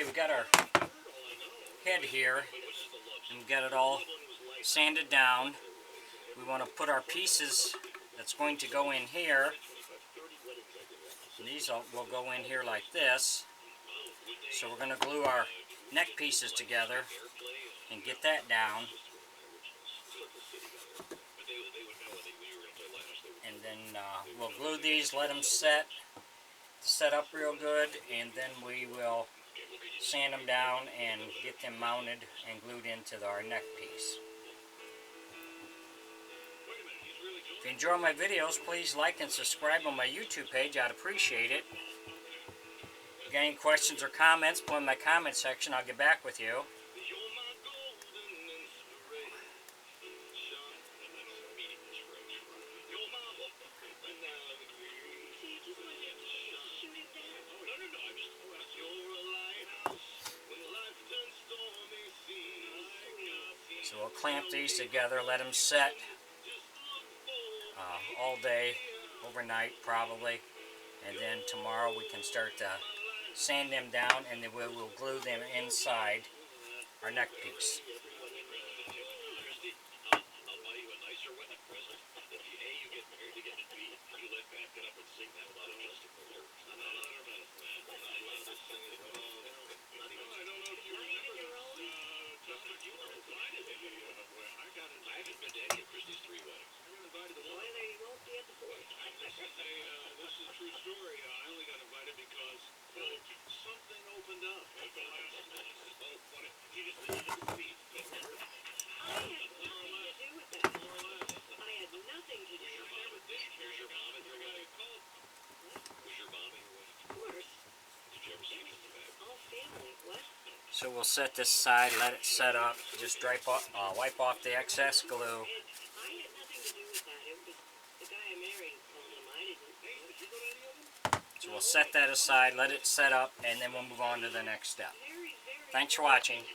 Okay, we got our head here, and we got it all sanded down. We want to put our pieces that's going to go in here. And these will go in here like this. So we're going to glue our neck pieces together and get that down. And then we'll glue these, let them set up real good, and then we will sand them down and get them mounted and glued into our neck piece. If you enjoy my videos, please like and subscribe on my YouTube page. I'd appreciate it. If you got any questions or comments, put in my comment section. I'll get back with you. So we'll clamp these together, let them set all day, overnight probably, and then tomorrow we can start to sand them down, and then we'll glue them inside our neck piece. This is a true story. I only got invited because something opened up at the last minute. You just needed to speak. I had nothing to do with that. I had nothing to do with it. Here's your mom and your wife. Was your mom and your wife? Of course. Did you ever see them in the back? All family. What? So we'll set this aside, let it set up, just wipe off the excess glue. So we'll set that aside, let it set up, and then we'll move on to the next step. Thanks for watching.